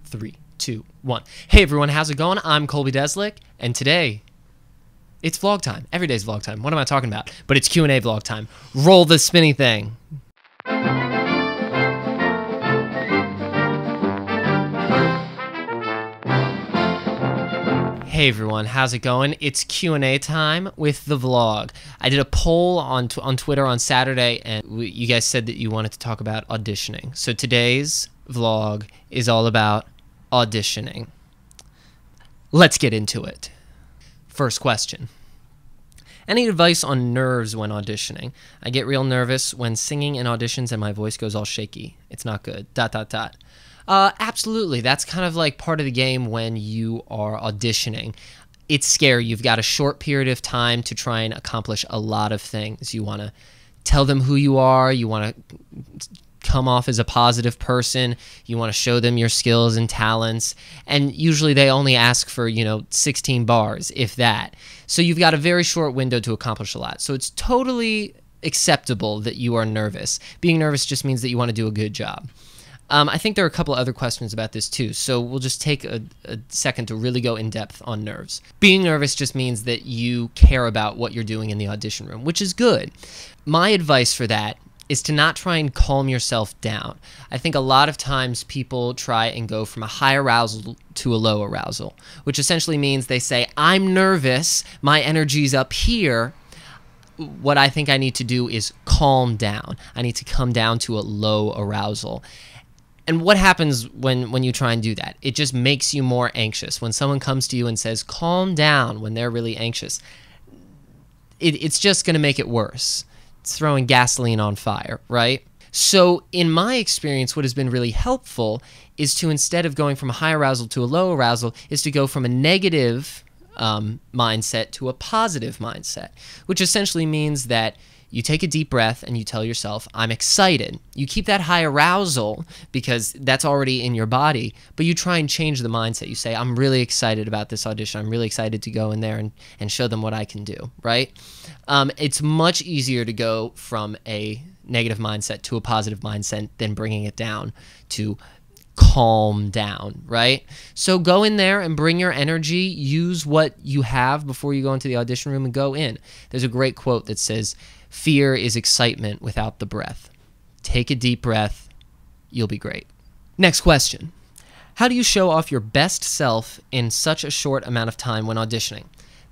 3, 2, 1. Hey everyone, how's it going? I'm Colby Dezelick, and today it's vlog time. Every day's vlog time. What am I talking about? But it's Q&A vlog time. Roll the spinny thing. Hey everyone, how's it going? It's Q&A time with the vlog. I did a poll on Twitter on Saturday, and you guys said that you wanted to talk about auditioning. So today's vlog is all about auditioning. Let's get into it. First question. Any advice on nerves when auditioning? I get real nervous when singing in auditions and my voice goes all shaky. It's not good. ... Absolutely. That's kind of like part of the game when you are auditioning. It's scary. You've got a short period of time to try and accomplish a lot of things. You want to tell them who you are. You want to come off as a positive person. You want to show them your skills and talents. And usually they only ask for, 16 bars, if that. So you've got a very short window to accomplish a lot. So it's totally acceptable that you are nervous. Being nervous just means that you want to do a good job. I think there are a couple other questions about this too, so we'll just take a second to really go in depth on nerves. Being nervous just means that you care about what you're doing in the audition room, which is good. My advice for that is to not try and calm yourself down. I think a lot of times people try and go from a high arousal to a low arousal, which essentially means they say, I'm nervous, my energy's up here. What I think I need to do is calm down. I need to come down to a low arousal. And what happens when you try and do that? It just makes you more anxious. When someone comes to you and says, calm down, when they're really anxious, it's just going to make it worse. It's throwing gasoline on fire, right? So in my experience, what has been really helpful is to, instead of going from a high arousal to a low arousal, is to go from a negative mindset to a positive mindset, which essentially means that you take a deep breath and you tell yourself, I'm excited. You keep that high arousal because that's already in your body, but you try and change the mindset. You say, I'm really excited about this audition. I'm really excited to go in there and show them what I can do, right? It's much easier to go from a negative mindset to a positive mindset than bringing it down to calm down, right? So go in there and bring your energy. Use what you have before you go into the audition room and go in. There's a great quote that says, fear is excitement without the breath. Take a deep breath. You'll be great. Next question. How do you show off your best self in such a short amount of time when auditioning?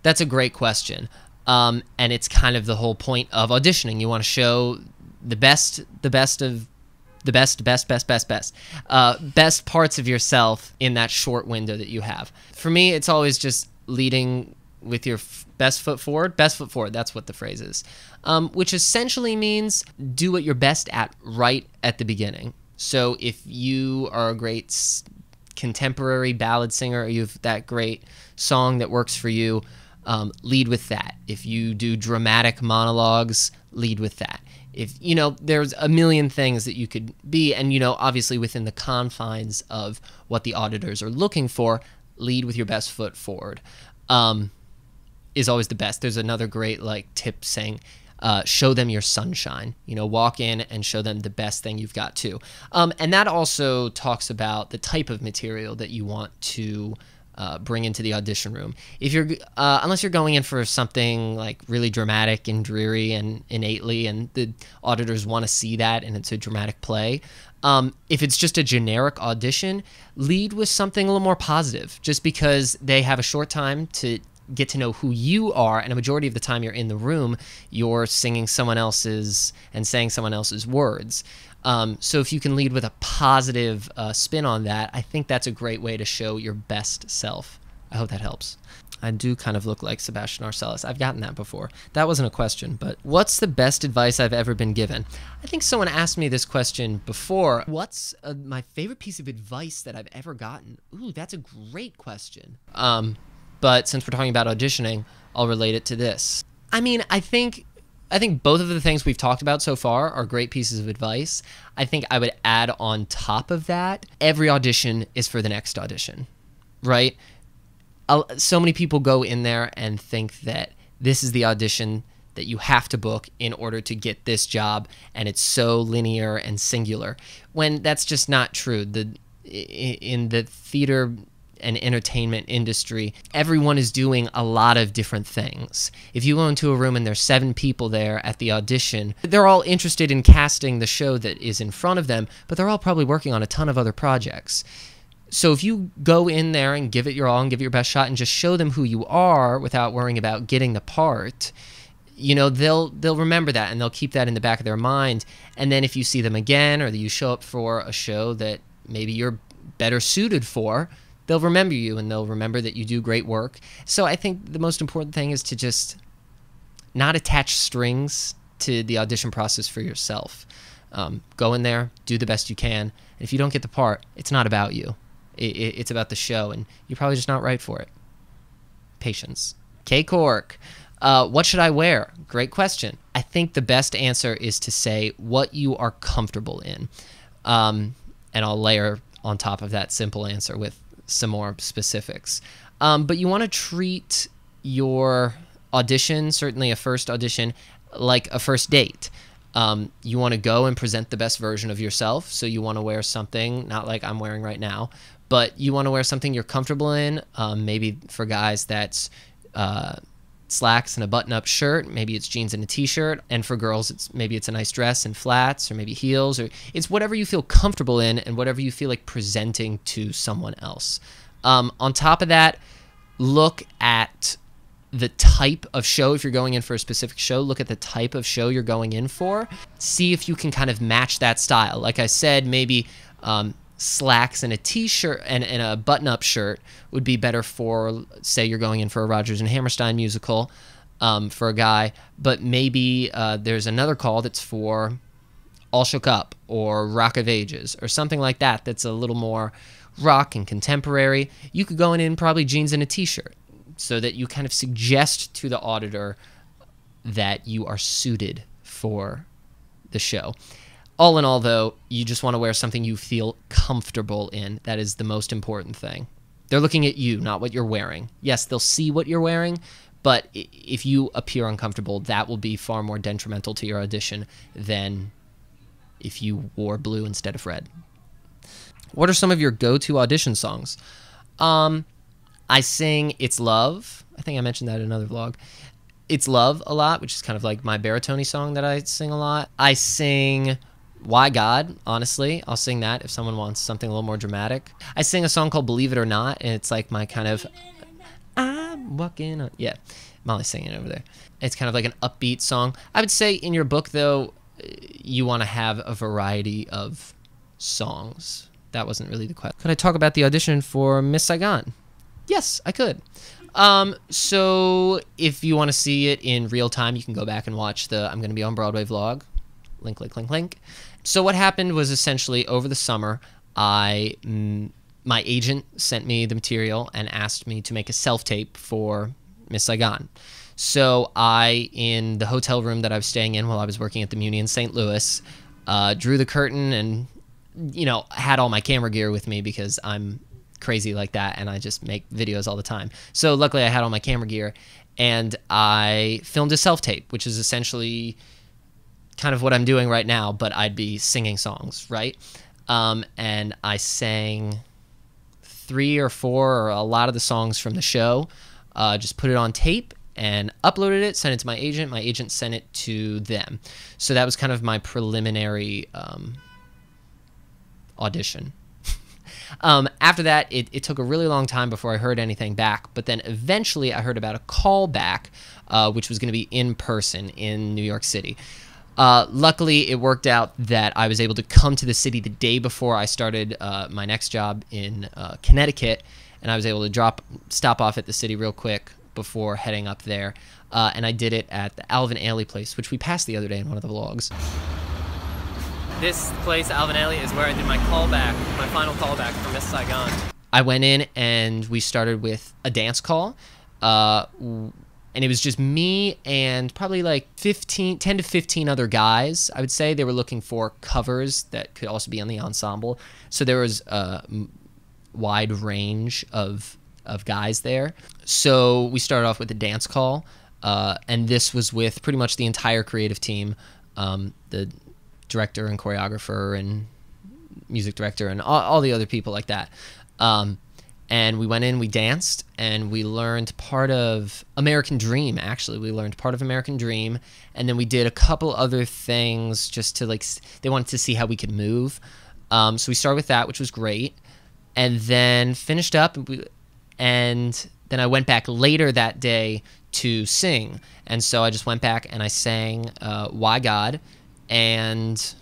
That's a great question. And it's kind of the whole point of auditioning. You want to show the best parts of yourself in that short window that you have. For me, it's always just leading with your best foot forward. Best foot forward, that's what the phrase is. Which essentially means do what you're best at right at the beginning. So if you are a great contemporary ballad singer, or you have that great song that works for you, lead with that. If you do dramatic monologues, lead with that. If, there's a million things that you could be, and, obviously within the confines of what the auditors are looking for, lead with your best foot forward. Is always the best. There's another great tip saying, show them your sunshine. Walk in and show them the best thing you've got too. And that also talks about the type of material that you want to bring into the audition room. If you're, unless you're going in for something really dramatic and dreary and innately, and the auditors want to see that, and it's a dramatic play. If it's just a generic audition, lead with something a little more positive, just because they have a short time to get to know who you are, and a majority of the time you're in the room, you're singing someone else's and saying someone else's words. So if you can lead with a positive spin on that, I think that's a great way to show your best self. I hope that helps. I do kind of look like Sebastian Arcelus. I've gotten that before. That wasn't a question, but what's the best advice I've ever been given? I think someone asked me this question before. What's my favorite piece of advice that I've ever gotten? Ooh, that's a great question. But since we're talking about auditioning, I'll relate it to this. I mean, I think both of the things we've talked about so far are great pieces of advice. I think I would add on top of that, every audition is for the next audition, right? So many people go in there and think that this is the audition that you have to book in order to get this job, and it's so linear and singular, when that's just not true. in the theater and entertainment industry, everyone is doing a lot of different things. If you go into a room and there's 7 people there at the audition, they're all interested in casting the show that is in front of them, but they're all probably working on a ton of other projects. So if you go in there and give it your all and give it your best shot and just show them who you are without worrying about getting the part, you know, they'll remember that, and they'll keep that in the back of their mind. And then if you see them again, or you show up for a show that maybe you're better suited for, they'll remember you, and they'll remember that you do great work. So I think the most important thing is to just not attach strings to the audition process for yourself. Go in there, do the best you can. And if you don't get the part, it's not about you. It's about the show, and you're probably just not right for it. Patience. K. Cork. What should I wear? Great question. I think the best answer is to say what you are comfortable in. And I'll layer on top of that simple answer with some more specifics. But you want to treat your audition, certainly a first audition, like a first date. You want to go and present the best version of yourself, so you want to wear something, not like I'm wearing right now, but you want to wear something you're comfortable in. Maybe for guys that's slacks and a button-up shirt, maybe it's jeans and a t-shirt, and for girls maybe it's a nice dress and flats, or maybe heels, or it's whatever you feel comfortable in and whatever you feel like presenting to someone else. On top of that, look at the type of show. If you're going in for a specific show, look at the type of show you're going in for. See if you can kind of match that style. Like I said, maybe slacks and a t-shirt and a button-up shirt would be better for, say you're going in for a Rodgers and Hammerstein musical for a guy, but maybe there's another call that's for All Shook Up or Rock of Ages or something like that that's a little more rock and contemporary. You could go in probably jeans and a t-shirt, so that you kind of suggest to the auditor that you are suited for the show. All in all, though, you just want to wear something you feel comfortable in. That is the most important thing. They're looking at you, not what you're wearing. Yes, they'll see what you're wearing, but if you appear uncomfortable, that will be far more detrimental to your audition than if you wore blue instead of red. What are some of your go-to audition songs? I sing It's Love. I think I mentioned that in another vlog. It's Love a lot, which is kind of like my baritone song that I sing a lot. I sing Why God, honestly. I'll sing that if someone wants something a little more dramatic. I sing a song called Believe It or Not, and it's like my kind of, I'm walking on, yeah, Molly's singing it over there. It's kind of like an upbeat song. I would say in your book, though, you want to have a variety of songs. That wasn't really the question. Could I talk about the audition for Miss Saigon? Yes, I could. So if you want to see it in real time, you can go back and watch the I'm Going to Be on Broadway vlog. Link, link, link, link. So what happened was essentially over the summer, my agent sent me the material and asked me to make a self-tape for Miss Saigon. So I, in the hotel room that I was staying in while I was working at the Muni in St. Louis, drew the curtain and, you know, had all my camera gear with me because I'm crazy like that and I just make videos all the time. So luckily I had all my camera gear and I filmed a self-tape, which is essentially kind of what I'm doing right now, but I'd be singing songs, right? And I sang 3 or 4 or a lot of the songs from the show, just put it on tape and uploaded it, sent it to my agent. My agent sent it to them. So that was kind of my preliminary audition. After that, it took a really long time before I heard anything back, but then eventually I heard about a call back, which was going to be in person in New York City. Luckily, it worked out that I was able to come to the city the day before I started my next job in Connecticut, and I was able to stop off at the city real quick before heading up there, and I did it at the Alvin Ailey place, which we passed the other day in one of the vlogs. This place, Alvin Ailey, is where I did my callback, my final callback for Miss Saigon. I went in and we started with a dance call, and it was just me and probably like 10 to 15 other guys. I would say they were looking for covers that could also be on the ensemble. So there was a wide range of guys there. So we started off with a dance call, and this was with pretty much the entire creative team, the director and choreographer and music director, and all the other people like that. And we went in, we danced, and we learned part of American Dream, actually. We learned part of American Dream, and then we did a couple other things just to, like, they wanted to see how we could move. So we started with that, which was great, and then finished up, and then I went back later that day to sing. And so I just went back and I sang Why God, and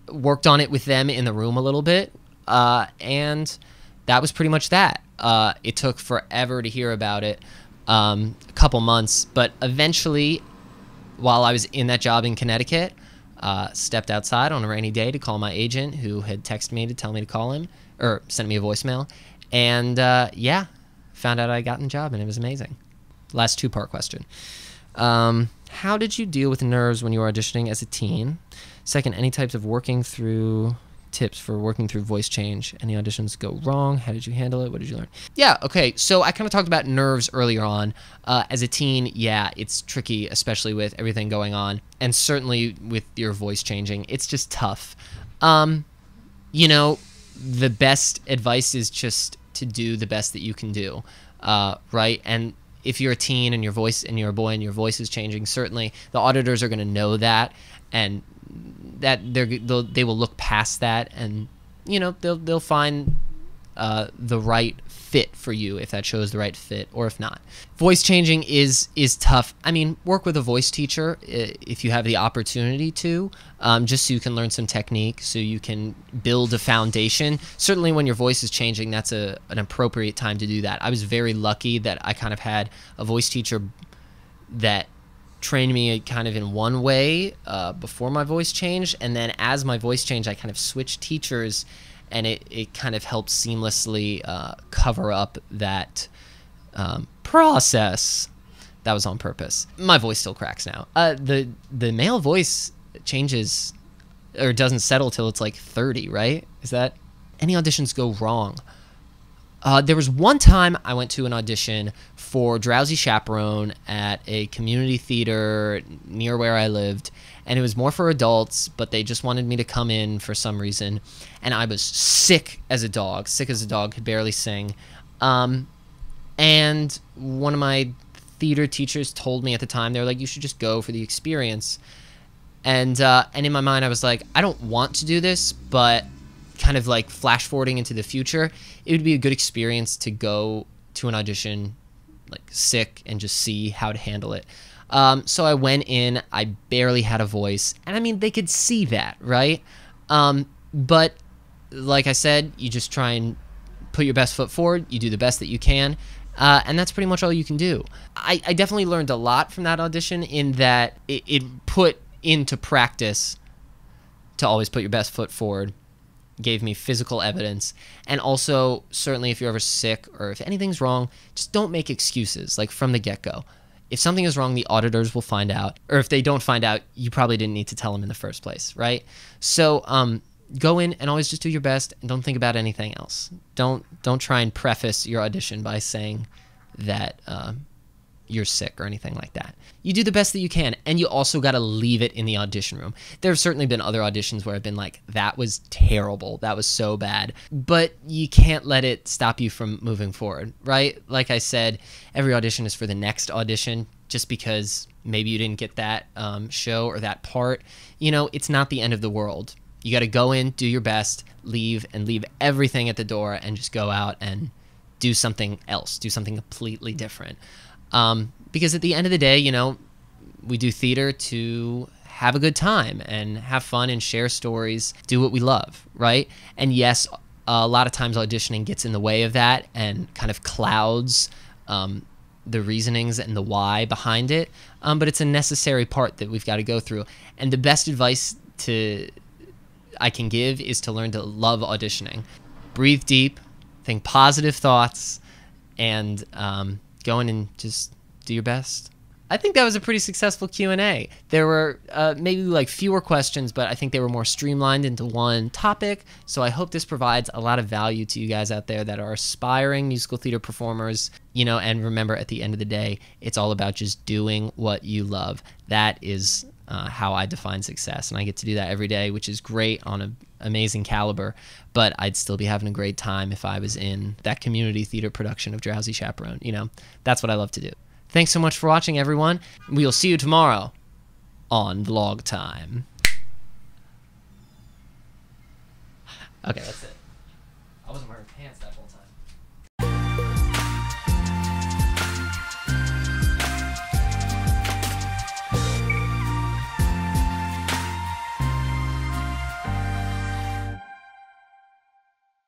worked on it with them in the room a little bit, and that was pretty much that. It took forever to hear about it, a couple months, but eventually, while I was in that job in Connecticut, stepped outside on a rainy day to call my agent, who had texted me to tell me to call him, or sent me a voicemail, and yeah, found out I got the job, and it was amazing. Last two-part question. How did you deal with nerves when you were auditioning as a teen? Second, any types of tips for working through voice change? Any auditions go wrong? How did you handle it? What did you learn? Yeah, okay, so I kind of talked about nerves earlier on. As a teen, yeah, it's tricky, especially with everything going on, and certainly with your voice changing. It's just tough. You know, the best advice is just to do the best that you can do, right? And if you're a teen and you're a boy and your voice is changing, certainly the auditors are going to know that, and that they will look past that, and you know, they'll find the right fit for you, if that shows the right fit, or if not. Voice changing is tough. I mean, work with a voice teacher if you have the opportunity to, just so you can learn some technique, so you can build a foundation. Certainly when your voice is changing, that's an appropriate time to do that. I was very lucky that I kind of had a voice teacher that trained me kind of in one way before my voice changed, and then as my voice changed, I kind of switched teachers, and it kind of helped seamlessly cover up that process. That was on purpose. My voice still cracks now. The male voice changes, or doesn't settle till it's like 30, right? Is that... Any auditions go wrong? There was one time I went to an audition for Drowsy Chaperone at a community theater near where I lived, and it was more for adults, but they just wanted me to come in for some reason, and I was sick as a dog, could barely sing, and one of my theater teachers told me at the time, they were like, you should just go for the experience, and in my mind I was like, I don't want to do this, but kind of like flash forwarding into the future, it would be a good experience to go to an audition like sick and just see how to handle it. So I went in, I barely had a voice, and I mean, they could see that, right? But like I said, you just try and put your best foot forward, you do the best that you can, and that's pretty much all you can do. I definitely learned a lot from that audition, in that it put into practice to always put your best foot forward, gave me physical evidence, and also, certainly if you're ever sick or if anything's wrong, just don't make excuses, like from the get-go. If something is wrong, the auditors will find out, or if they don't find out, you probably didn't need to tell them in the first place, right? So go in and always just do your best, and don't think about anything else. Don't try and preface your audition by saying that you're sick or anything like that. You do the best that you can, and you also got to leave it in the audition room. There have certainly been other auditions where I've been like, that was terrible, that was so bad, but you can't let it stop you from moving forward, right? Like I said, every audition is for the next audition. Just because maybe you didn't get that show or that part, you know, it's not the end of the world. You got to go in, do your best, leave everything at the door, and just go out and do something else, do something completely different. Because at the end of the day, you know, we do theater to have a good time and have fun and share stories, do what we love, right? And yes, a lot of times auditioning gets in the way of that and kind of clouds the reasonings and the why behind it, but it's a necessary part that we've got to go through. And the best advice I can give is to learn to love auditioning. Breathe deep, think positive thoughts, and go in and just do your best. I think that was a pretty successful Q&A. There were maybe like fewer questions, but I think they were more streamlined into one topic. So I hope this provides a lot of value to you guys out there that are aspiring musical theater performers. You know, and remember, at the end of the day, it's all about just doing what you love. That is how I define success, and I get to do that every day, which is great on an amazing caliber. But I'd still be having a great time if I was in that community theater production of Drowsy Chaperone. You know, that's what I love to do. Thanks so much for watching, everyone. We'll see you tomorrow on Vlog Time. Okay, that's it. I wasn't wearing pants that whole time.